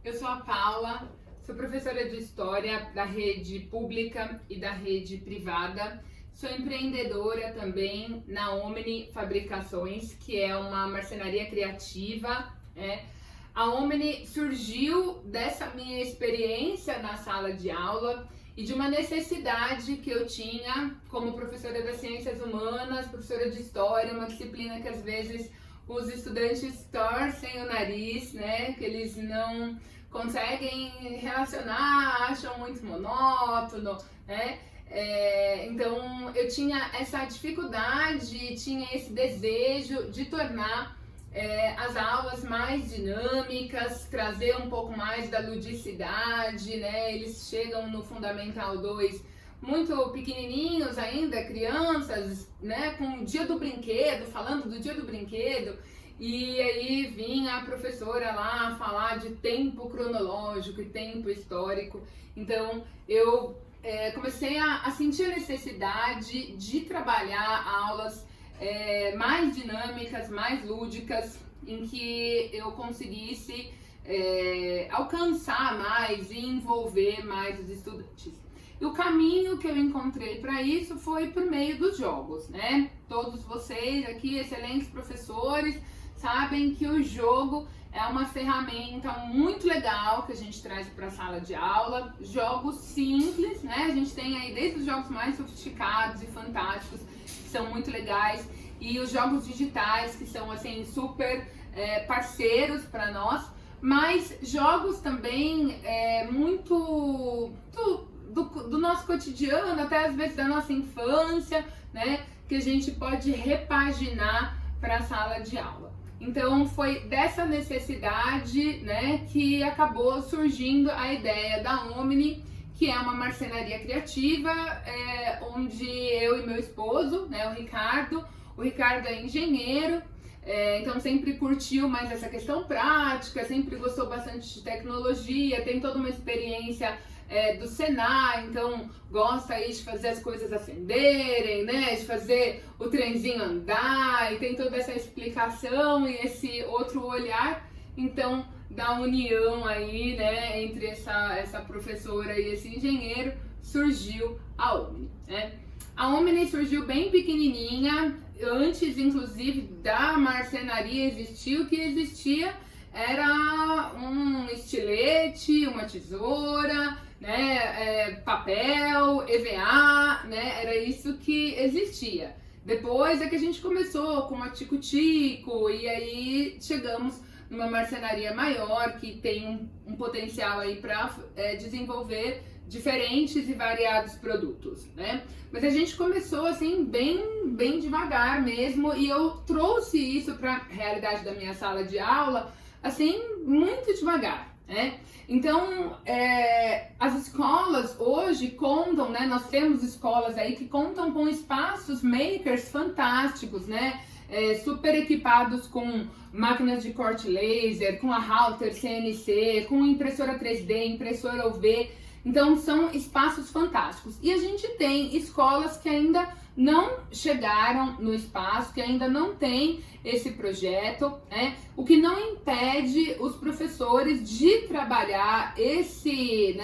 Eu sou a Paula, sou professora de História da rede pública e da rede privada. Sou empreendedora também na Omni Fabricações, que é uma marcenaria criativa. A Omni surgiu dessa minha experiência na sala de aula e de uma necessidade que eu tinha como professora das ciências humanas, professora de história, uma disciplina que às vezes os estudantes torcem o nariz, né? Que eles não conseguem relacionar, acham muito monótono, né? Então eu tinha essa dificuldade, tinha esse desejo de tornar as aulas mais dinâmicas, trazer um pouco mais da ludicidade, né? Eles chegam no Fundamental 2 muito pequenininhos ainda, crianças, né? Com o dia do brinquedo, falando do dia do brinquedo. E aí vinha a professora lá falar de tempo cronológico e tempo histórico. Então eu comecei a sentir a necessidade de trabalhar aulas mais dinâmicas, mais lúdicas, em que eu conseguisse alcançar mais e envolver mais os estudantes. E o caminho que eu encontrei para isso foi por meio dos jogos, né? Todos vocês aqui, excelentes professores, sabem que o jogo é uma ferramenta muito legal que a gente traz para a sala de aula. Jogos simples, né? A gente tem aí desde os jogos mais sofisticados e fantásticos, que são muito legais, e os jogos digitais, que são assim super parceiros para nós, mas jogos também muito do nosso cotidiano, até às vezes da nossa infância, né? Que a gente pode repaginar para a sala de aula. Então foi dessa necessidade, né, que acabou surgindo a ideia da Omni, que é uma marcenaria criativa, onde eu e meu esposo, né, o Ricardo é engenheiro, então sempre curtiu mais essa questão prática, sempre gostou bastante de tecnologia, tem toda uma experiência do Senai, então gosta aí de fazer as coisas acenderem, né, de fazer o trenzinho andar, e tem toda essa explicação e esse outro olhar, então da união aí, né, entre essa professora e esse engenheiro, surgiu a Omni, né. A Omni surgiu bem pequenininha, antes inclusive da marcenaria existir. O que existia era um estilete, uma tesoura, né, papel, EVA, né, era isso que existia. Depois é que a gente começou com uma tico-tico e aí chegamos numa marcenaria maior que tem um potencial aí para desenvolver diferentes e variados produtos, né? Mas a gente começou assim bem devagar mesmo, e eu trouxe isso para a realidade da minha sala de aula assim muito devagar, né? Então as escolas hoje contam, né? Nós temos escolas aí que contam com espaços makers fantásticos, né? Super equipados com máquinas de corte laser, com a router CNC, com impressora 3D, impressora UV. Então são espaços fantásticos. E a gente tem escolas que ainda não chegaram no espaço, que ainda não tem esse projeto, né? O que não impede os professores de trabalhar esse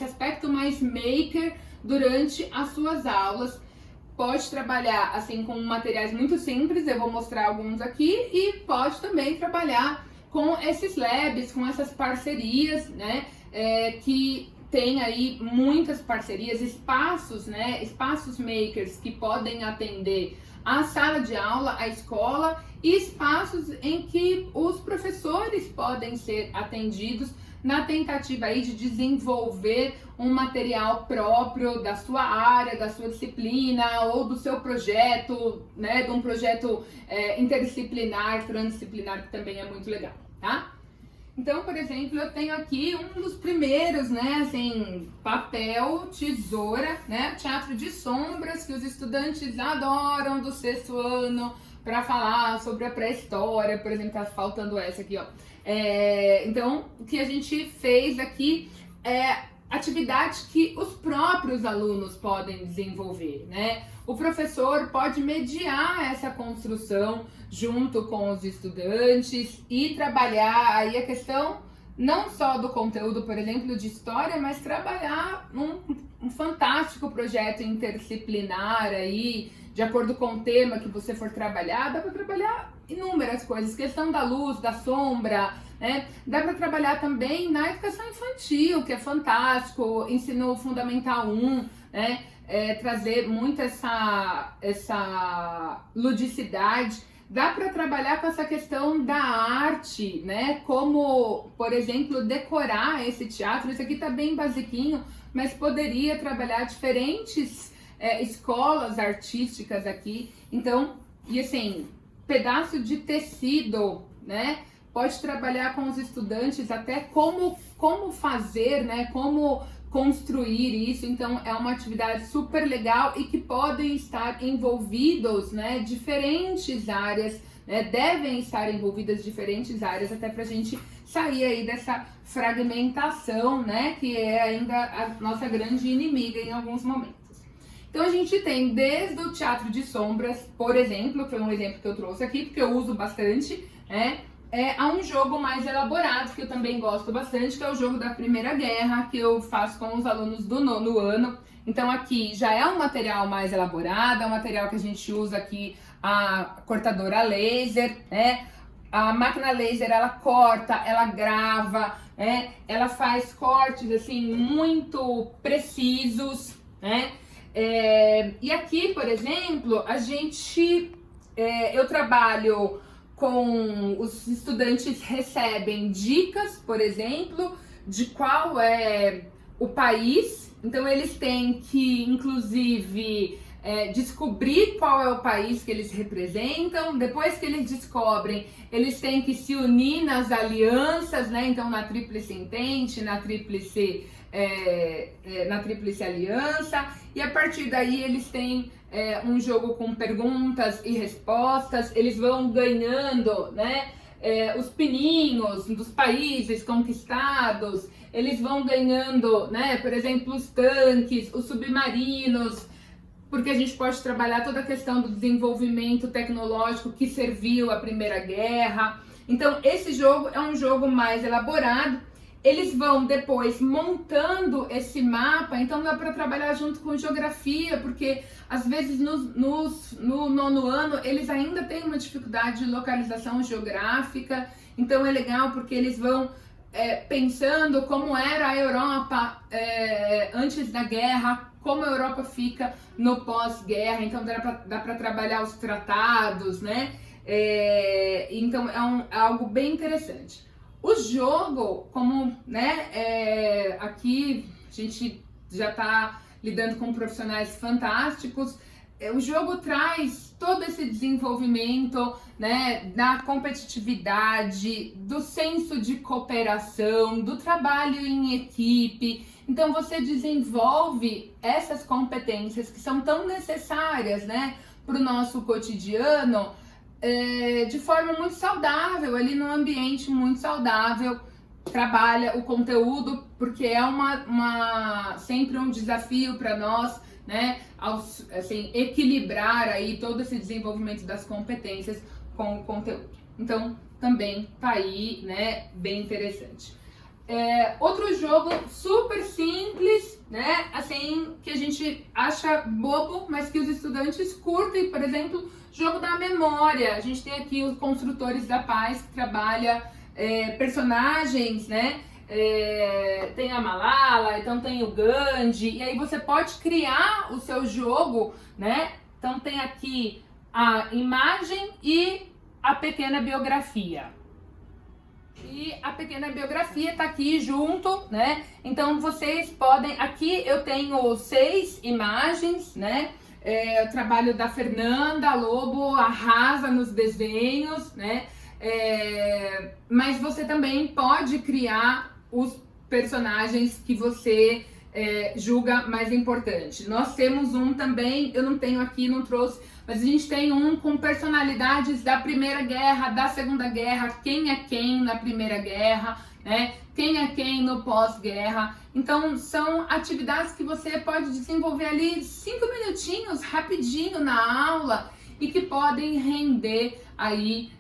aspecto mais maker durante as suas aulas. Pode trabalhar assim com materiais muito simples, eu vou mostrar alguns aqui, e pode também trabalhar com esses labs, com essas parcerias, né? Que tem aí muitas parcerias, espaços, né? Espaços makers que podem atender a sala de aula, a escola, e espaços em que os professores podem ser atendidos na tentativa aí de desenvolver um material próprio da sua área, da sua disciplina ou do seu projeto, né, de um projeto interdisciplinar, transdisciplinar, que também é muito legal, tá? Então, por exemplo, eu tenho aqui um dos primeiros, né, assim, papel, tesoura, né, teatro de sombras, que os estudantes adoram do sexto ano, para falar sobre a pré-história, por exemplo, tá faltando essa aqui, ó. Então, o que a gente fez aqui é atividades que os próprios alunos podem desenvolver, né? O professor pode mediar essa construção junto com os estudantes e trabalhar aí a questão não só do conteúdo, por exemplo, de história, mas trabalhar um fantástico projeto interdisciplinar aí, de acordo com o tema que você for trabalhar, dá para trabalhar inúmeras coisas, questão da luz, da sombra, né? Dá para trabalhar também na educação infantil, que é fantástico, ensino fundamental 1, né? Trazer muito essa ludicidade. Dá para trabalhar com essa questão da arte, né? Como, por exemplo, decorar esse teatro. Isso aqui tá bem basiquinho, mas poderia trabalhar diferentes escolas artísticas aqui. Então, e assim, pedaço de tecido, né? Pode trabalhar com os estudantes até como fazer, né? Como construir isso. Então é uma atividade super legal e que podem estar envolvidos, né, diferentes áreas, né, devem estar envolvidas diferentes áreas, até para a gente sair aí dessa fragmentação, né, que é ainda a nossa grande inimiga em alguns momentos. Então a gente tem desde o teatro de sombras, por exemplo, que é um exemplo que eu trouxe aqui, porque eu uso bastante, né? Há um jogo mais elaborado, que eu também gosto bastante, que é o jogo da Primeira Guerra, que eu faço com os alunos do 9º ano. Então aqui já é um material mais elaborado, é um material que a gente usa aqui a cortadora laser, né? A máquina laser, ela corta, ela grava, né? Ela faz cortes assim muito precisos, né? E aqui, por exemplo, eu trabalho com os estudantes, recebem dicas, por exemplo, de qual é o país. Então eles têm que, inclusive, descobrir qual é o país que eles representam. Depois que eles descobrem, eles têm que se unir nas alianças, né? Então na Tríplice Entente, na Tríplice Aliança, e a partir daí eles têm um jogo com perguntas e respostas. Eles vão ganhando, né, os pininhos dos países conquistados, eles vão ganhando, né, por exemplo, os tanques, os submarinos, porque a gente pode trabalhar toda a questão do desenvolvimento tecnológico que serviu à Primeira Guerra. Então esse jogo é um jogo mais elaborado. Eles vão depois montando esse mapa, então dá para trabalhar junto com geografia, porque às vezes no 9º ano eles ainda têm uma dificuldade de localização geográfica. Então é legal porque eles vão pensando como era a Europa antes da guerra, como a Europa fica no pós-guerra. Então dá para trabalhar os tratados, né? Então é algo bem interessante. O jogo, como, né, aqui a gente já está lidando com profissionais fantásticos, o jogo traz todo esse desenvolvimento, né, da competitividade, do senso de cooperação, do trabalho em equipe. Então você desenvolve essas competências que são tão necessárias, né, para o nosso cotidiano, de forma muito saudável, ali num ambiente muito saudável. Trabalha o conteúdo, porque é sempre um desafio para nós, né, assim, equilibrar aí todo esse desenvolvimento das competências com o conteúdo. Então também tá aí, né, bem interessante. Outro jogo super simples, né, assim, que a gente acha bobo, mas que os estudantes curtem, por exemplo, jogo da memória. A gente tem aqui os Construtores da Paz, que trabalha personagens, né, tem a Malala, então tem o Gandhi, e aí você pode criar o seu jogo, né, então tem aqui a imagem e a pequena biografia. E a pequena biografia tá aqui junto, né? Então vocês podem... Aqui eu tenho 6 imagens, né? O trabalho da Fernanda Lobo arrasa nos desenhos, né? Mas você também pode criar os personagens que você julga mais importante. Nós temos um também, eu não tenho aqui, não trouxe, mas a gente tem um com personalidades da Primeira Guerra, da Segunda Guerra, quem é quem na Primeira Guerra, né? Quem é quem no pós-guerra. Então são atividades que você pode desenvolver ali 5 minutinhos, rapidinho na aula, e que podem render aí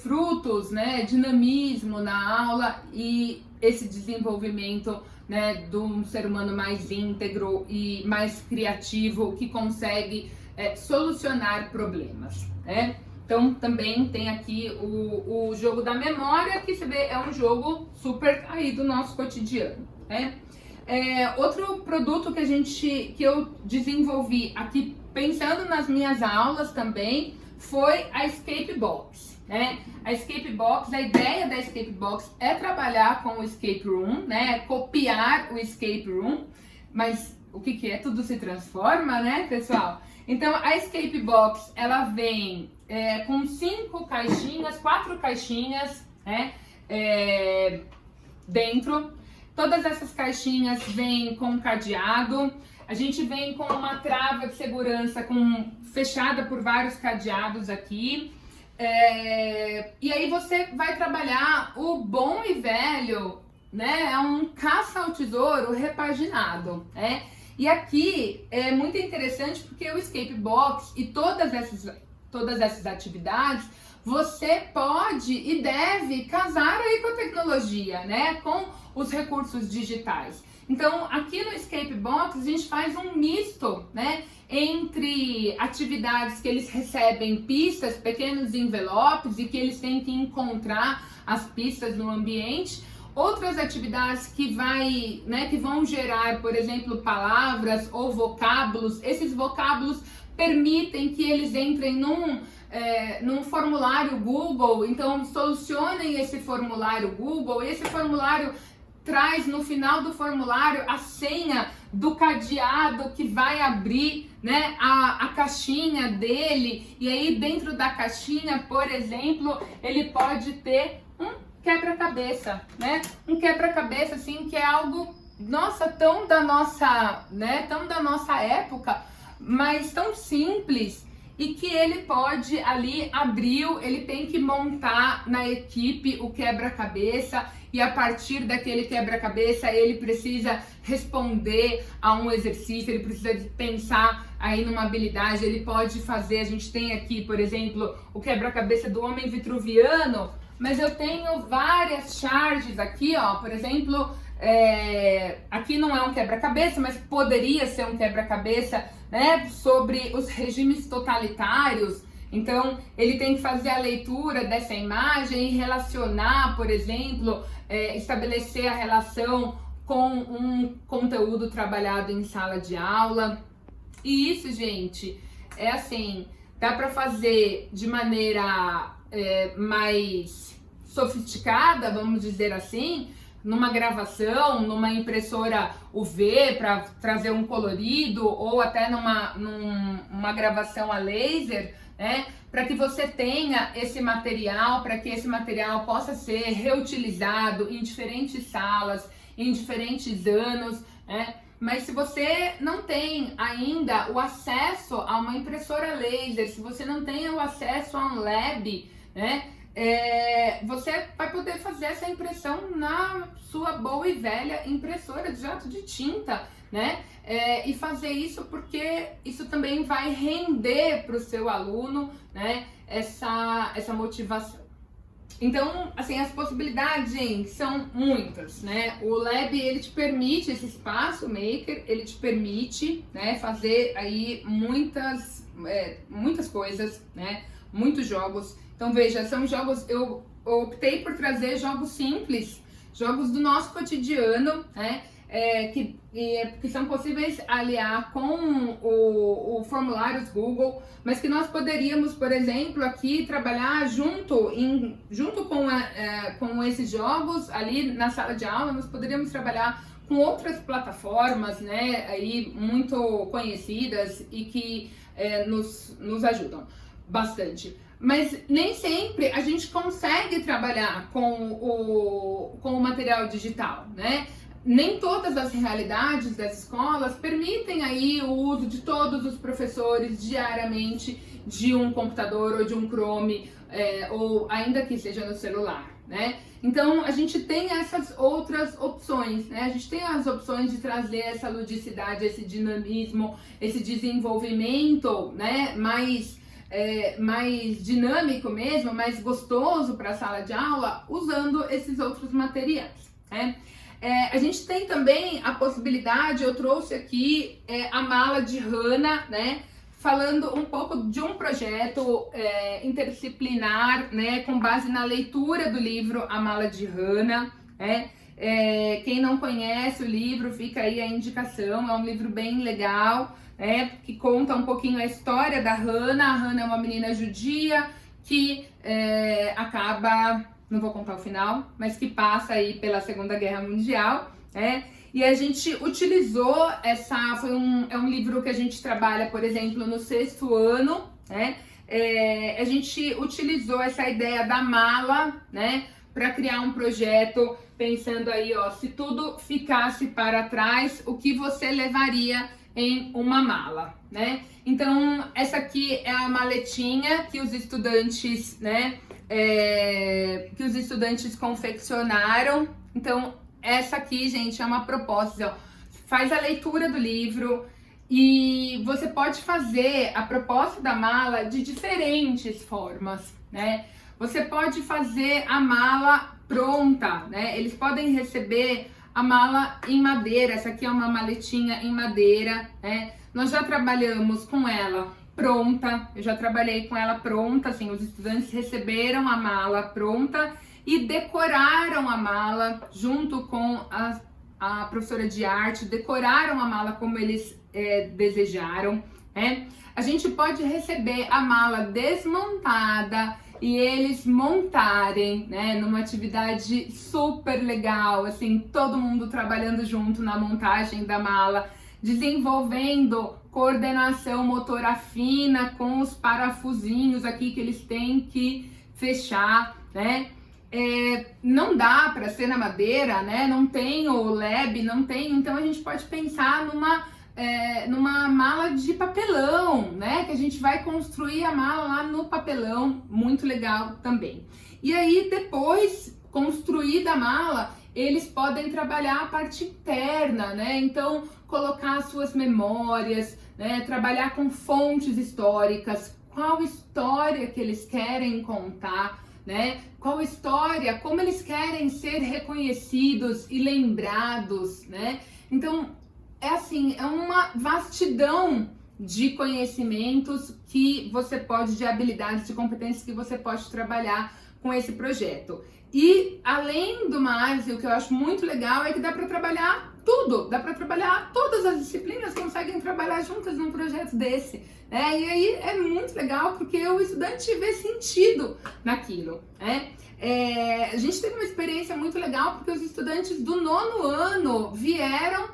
frutos, né, dinamismo na aula e esse desenvolvimento, né, de um ser humano mais íntegro e mais criativo que consegue solucionar problemas, né? Então também tem aqui o jogo da memória, que você vê é um jogo super aí do nosso cotidiano, né? Outro produto que eu desenvolvi aqui pensando nas minhas aulas também foi a Escape Box, né? A Escape Box, a ideia da Escape Box é trabalhar com o Escape Room, né? Copiar o Escape Room, mas o que é? Tudo se transforma, né, pessoal? Então a Escape Box, ela vem com 4 caixinhas, né, dentro. Todas essas caixinhas vêm com cadeado. A gente vem com uma trava de segurança fechada por vários cadeados aqui. E aí você vai trabalhar o bom e velho, né? É um caça ao tesouro repaginado, né? E aqui é muito interessante porque o Escape Box e todas essas atividades você pode e deve casar aí com a tecnologia, né? Com os recursos digitais. Então, aqui no Escape Box, a gente faz um misto, né? Entre atividades que eles recebem pistas, pequenos envelopes e que eles têm que encontrar as pistas no ambiente. Outras atividades que vão gerar, por exemplo, palavras ou vocábulos. Esses vocábulos permitem que eles entrem num formulário Google, então solucionem esse formulário Google. Esse formulário traz no final do formulário a senha do cadeado que vai abrir, né, a caixinha dele, e aí dentro da caixinha, por exemplo, ele pode ter um quebra-cabeça, né? Um quebra-cabeça assim que é algo, nossa, tão da nossa época, mas tão simples, e que ele pode ali ele tem que montar na equipe o quebra-cabeça, e a partir daquele quebra-cabeça ele precisa responder a um exercício, ele precisa pensar aí numa habilidade, ele pode fazer, a gente tem aqui, por exemplo, o quebra-cabeça do homem vitruviano, mas eu tenho várias charges aqui, ó, por exemplo, aqui não é um quebra-cabeça, mas poderia ser um quebra-cabeça, né, sobre os regimes totalitários. Então, ele tem que fazer a leitura dessa imagem e relacionar, por exemplo, estabelecer a relação com um conteúdo trabalhado em sala de aula. E isso, gente, é assim, dá para fazer de maneira mais sofisticada, vamos dizer assim, numa gravação, numa impressora UV para trazer um colorido, ou até numa gravação a laser, né? Para que você tenha esse material, para que esse material possa ser reutilizado em diferentes salas, em diferentes anos, né? Mas se você não tem ainda o acesso a uma impressora laser, se você não tem o acesso a um lab, né? Você vai poder fazer essa impressão na sua boa e velha impressora de jato de tinta, né? E fazer isso porque isso também vai render para o seu aluno, né? Essa motivação. Então, assim, as possibilidades, gente, são muitas, né? O Lab, ele te permite, esse espaço Maker, ele te permite, né, fazer aí muitas coisas, né? Muitos jogos. Então, veja, são jogos, eu optei por trazer jogos simples, jogos do nosso cotidiano, né? Que são possíveis aliar com o formulários Google, mas que nós poderíamos, por exemplo, aqui trabalhar junto com esses jogos ali na sala de aula. Nós poderíamos trabalhar com outras plataformas, né, aí muito conhecidas e que nos ajudam bastante. Mas nem sempre a gente consegue trabalhar com o material digital, né? Nem todas as realidades das escolas permitem aí o uso de todos os professores diariamente de um computador ou de um Chrome, ou ainda que seja no celular, né? Então a gente tem essas outras opções, né? A gente tem as opções de trazer essa ludicidade, esse dinamismo, esse desenvolvimento, né? Mais mais dinâmico mesmo, mais gostoso para a sala de aula, usando esses outros materiais, né? A gente tem também a possibilidade, eu trouxe aqui a mala de Hannah, né? Falando um pouco de um projeto interdisciplinar, né? Com base na leitura do livro A Mala de Hannah, né? Quem não conhece o livro, fica aí a indicação, é um livro bem legal, né? Que conta um pouquinho a história da Hannah. A Hannah é uma menina judia que acaba... não vou contar o final, mas que passa aí pela Segunda Guerra Mundial, né? E a gente utilizou é um livro que a gente trabalha, por exemplo, no 6º ano, né? A gente utilizou essa ideia da mala, né? Para criar um projeto, pensando aí, ó, se tudo ficasse para trás, o que você levaria em uma mala, né? Então, essa aqui é a maletinha que os estudantes, né? Que os estudantes confeccionaram. Então, essa aqui, gente, é uma proposta, ó, faz a leitura do livro e você pode fazer a proposta da mala de diferentes formas, né? Você pode fazer a mala pronta, né? Eles podem receber a mala em madeira. Essa aqui é uma maletinha em madeira, né? Nós já trabalhamos com ela pronta, eu já trabalhei com ela pronta, assim, os estudantes receberam a mala pronta e decoraram a mala junto com a professora de arte, decoraram a mala como eles desejaram, né? A gente pode receber a mala desmontada e eles montarem, né, numa atividade super legal, assim, todo mundo trabalhando junto na montagem da mala, desenvolvendo coordenação motora fina com os parafusinhos aqui que eles têm que fechar, né? Não dá para ser na madeira, né? Não tem o lab, não tem, então a gente pode pensar numa mala de papelão, né? Que a gente vai construir a mala lá no papelão, muito legal também. E aí depois, construída a mala, eles podem trabalhar a parte interna, né? Então, colocar as suas memórias, né? Trabalhar com fontes históricas, qual história que eles querem contar, né? Qual história, como eles querem ser reconhecidos e lembrados, né? Então, é uma vastidão de conhecimentos que você pode, de habilidades, de competências que você pode trabalhar com esse projeto. E além do mais, o que eu acho muito legal é que dá para trabalhar tudo, dá para trabalhar todas as disciplinas, conseguem trabalhar juntas num projeto desse, né? E aí é muito legal porque o estudante vê sentido naquilo, né? A gente teve uma experiência muito legal porque os estudantes do 9º ano vieram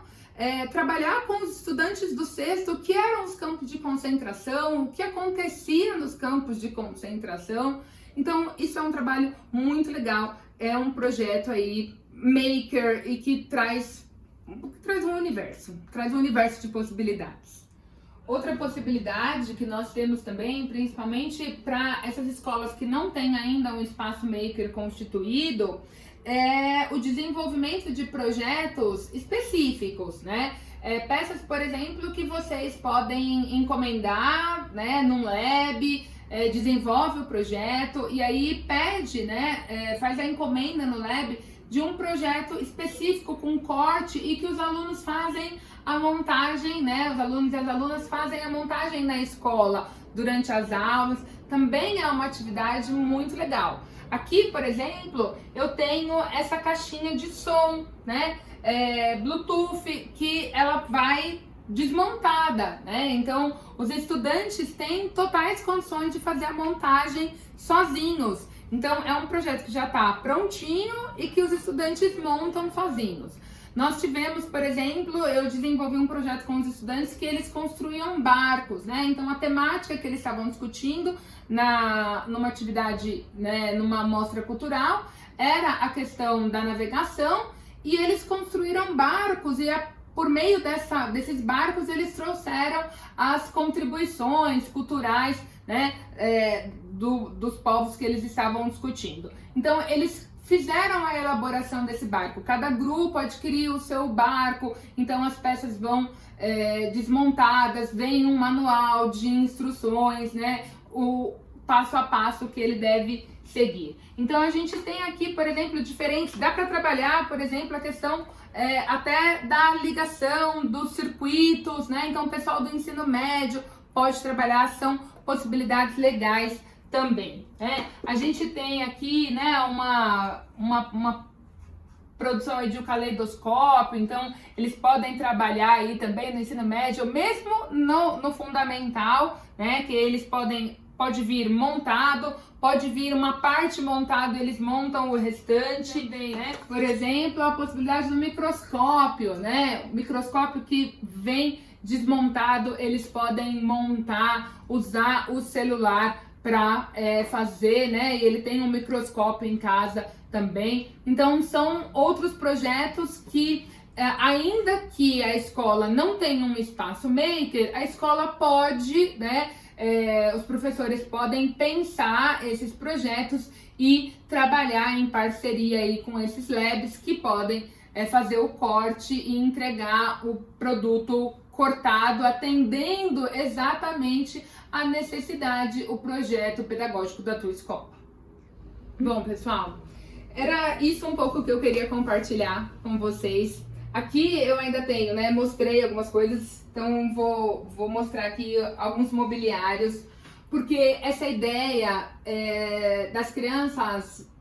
trabalhar com os estudantes do 6º, o que eram os campos de concentração, o que acontecia nos campos de concentração. Então, isso é um trabalho muito legal, é um projeto aí, maker, e que traz um universo de possibilidades. Outra possibilidade que nós temos também, principalmente para essas escolas que não têm ainda um espaço maker constituído, é o desenvolvimento de projetos específicos, né? Peças, por exemplo, que vocês podem encomendar, né, num lab, desenvolve o projeto e aí pede, né, faz a encomenda no lab de um projeto específico com corte e que os alunos fazem a montagem, né, os alunos e as alunas fazem a montagem na escola durante as aulas, também é uma atividade muito legal. Aqui, por exemplo, eu tenho essa caixinha de som, né, Bluetooth, que ela vai desmontada, né? Então, os estudantes têm totais condições de fazer a montagem sozinhos. Então, é um projeto que já está prontinho e que os estudantes montam sozinhos. Nós tivemos, por exemplo, eu desenvolvi um projeto com os estudantes que eles construíam barcos, né? Então, a temática que eles estavam discutindo numa atividade, né, numa mostra cultural, era a questão da navegação e eles construíram barcos e por meio desses barcos, eles trouxeram as contribuições culturais, né, dos povos que eles estavam discutindo. Então, eles fizeram a elaboração desse barco. Cada grupo adquiriu o seu barco, então as peças vão desmontadas, vem um manual de instruções, né, o passo a passo que ele deve seguir. Então a gente tem aqui, por exemplo, diferentes, dá para trabalhar, por exemplo, a questão até da ligação dos circuitos, né? Então o pessoal do ensino médio pode trabalhar, são possibilidades legais também, né? A gente tem aqui, né, uma produção aí de um caleidoscópio, então eles podem trabalhar aí também no ensino médio, mesmo no fundamental, né, que eles pode vir montado, pode vir uma parte montada, eles montam o restante, né? Por exemplo, a possibilidade do microscópio, né? O microscópio que vem desmontado, eles podem montar, usar o celular para fazer, né? E ele tem um microscópio em casa também. Então, são outros projetos que, ainda que a escola não tenha um espaço maker, a escola pode, né? Os professores podem pensar esses projetos e trabalhar em parceria aí com esses labs que podem fazer o corte e entregar o produto cortado, atendendo exatamente a necessidade, o projeto pedagógico da tua escola. Bom, pessoal, era isso um pouco que eu queria compartilhar com vocês. Aqui eu ainda tenho, né? Mostrei algumas coisas, então vou mostrar aqui alguns mobiliários, porque essa ideia das crianças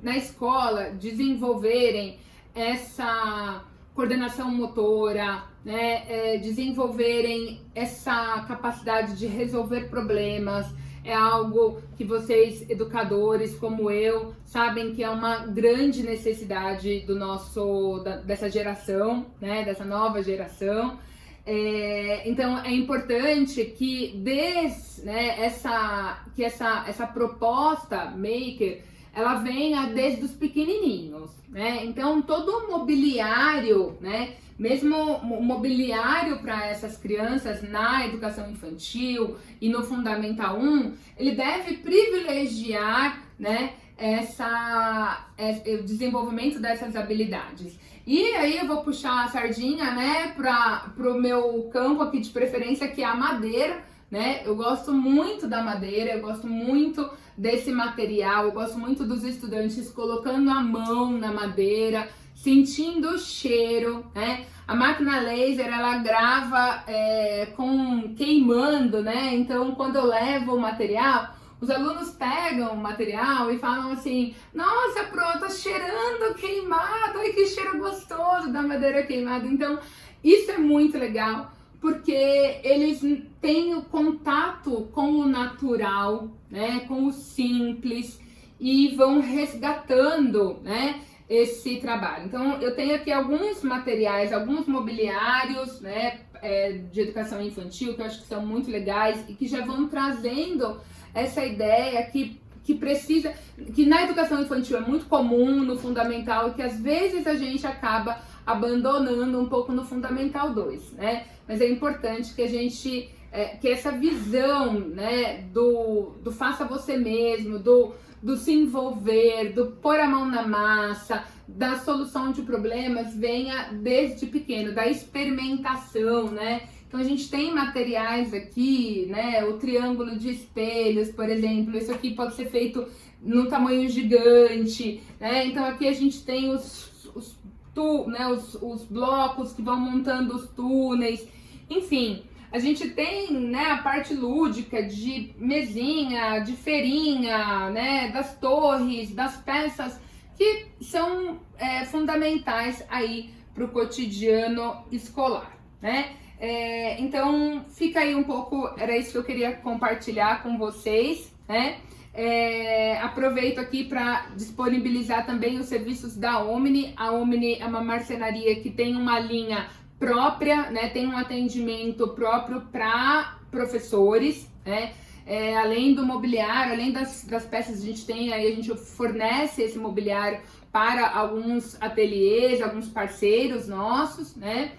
na escola desenvolverem essa coordenação motora, né? Desenvolverem essa capacidade de resolver problemas, é algo que vocês, educadores como eu, sabem que é uma grande necessidade dessa geração, né, dessa nova geração. Então é importante que essa proposta maker, ela venha desde os pequenininhos, né? Então todo o mobiliário, né, mesmo o mobiliário para essas crianças na educação infantil e no Fundamental 1, ele deve privilegiar, né, o desenvolvimento dessas habilidades. E aí eu vou puxar a sardinha, né, para o meu campo aqui de preferência, que é a madeira, né? Eu gosto muito da madeira, eu gosto muito desse material, eu gosto muito dos estudantes colocando a mão na madeira, sentindo o cheiro, né? A máquina laser, ela grava queimando, né? Então, quando eu levo o material, os alunos pegam o material e falam assim: nossa, pronto, tá cheirando queimado, ai que cheiro gostoso da madeira queimada. Então, isso é muito legal, porque eles têm o contato com o natural, né? Com o simples, e vão resgatando, né, esse trabalho. Então, eu tenho aqui alguns materiais, alguns mobiliários, né, de educação infantil, que eu acho que são muito legais e que já vão trazendo essa ideia que precisa, que na educação infantil é muito comum, no Fundamental, e que às vezes a gente acaba abandonando um pouco no Fundamental 2, né? Mas é importante que a gente, que essa visão, né, do faça você mesmo, do se envolver, do pôr a mão na massa, da solução de problemas, venha desde pequeno, da experimentação, né? Então a gente tem materiais aqui, né? O triângulo de espelhos, por exemplo, isso aqui pode ser feito num tamanho gigante, né? Então aqui a gente tem os blocos que vão montando os túneis, enfim. A gente tem, né, a parte lúdica de mesinha, de feirinha, né, das torres, das peças que são fundamentais aí para o cotidiano escolar, né? Então fica aí um pouco, era isso que eu queria compartilhar com vocês, né? Aproveito aqui para disponibilizar também os serviços da Omni. A Omni é uma marcenaria que tem uma linha própria, né? Tem um atendimento próprio para professores, né? Além do mobiliário, além das peças que a gente tem, aí a gente fornece esse mobiliário para alguns ateliês, alguns parceiros nossos, né?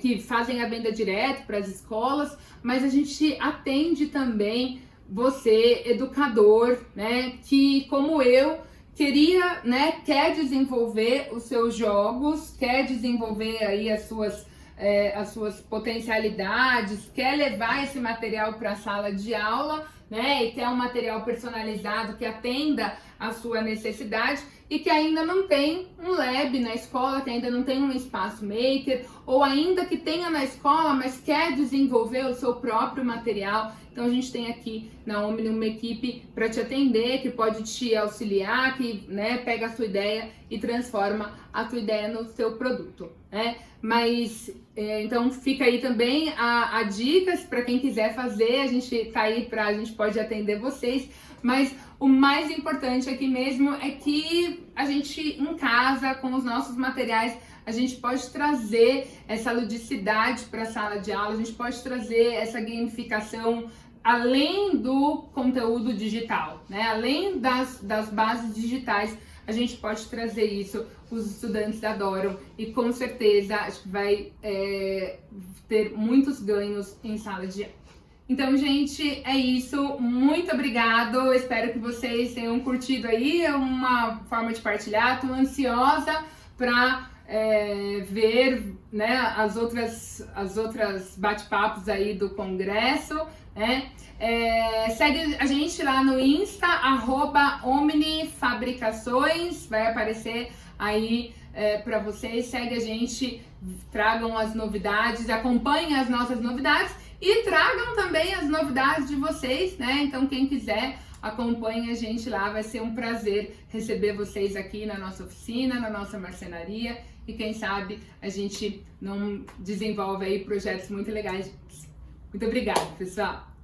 Que fazem a venda direto para as escolas, mas a gente atende também você, educador, né? Que, como eu, quer desenvolver os seus jogos, quer desenvolver aí as suas as suas potencialidades, quer levar esse material para a sala de aula, né? E quer um material personalizado que atenda a sua necessidade e que ainda não tem um lab na escola, que ainda não tem um espaço maker, ou ainda que tenha na escola, mas quer desenvolver o seu próprio material. Então a gente tem aqui na Omni uma equipe para te atender, que pode te auxiliar, que, né, pega a sua ideia e transforma a tua ideia no seu produto, né? Mas então fica aí também a dicas para quem quiser fazer. A gente tá aí a gente pode atender vocês, mas o mais importante aqui mesmo é que a gente em casa, com os nossos materiais, a gente pode trazer essa ludicidade para a sala de aula, a gente pode trazer essa gamificação além do conteúdo digital, né? Além das bases digitais, a gente pode trazer isso. Os estudantes adoram e com certeza acho que vai ter muitos ganhos em sala de aula. Então, gente, é isso. Muito obrigado. Espero que vocês tenham curtido aí. É uma forma de partilhar. Estou ansiosa para ver, né, as outras bate-papos aí do congresso, né? Segue a gente lá no Insta, @OmniFabricações, vai aparecer aí para vocês. Segue a gente, tragam as novidades, acompanhem as nossas novidades e tragam também as novidades de vocês, né? Então quem quiser, acompanhe a gente lá, vai ser um prazer receber vocês aqui na nossa oficina, na nossa marcenaria, e quem sabe a gente não desenvolve aí projetos muito legais. Muito obrigada, pessoal!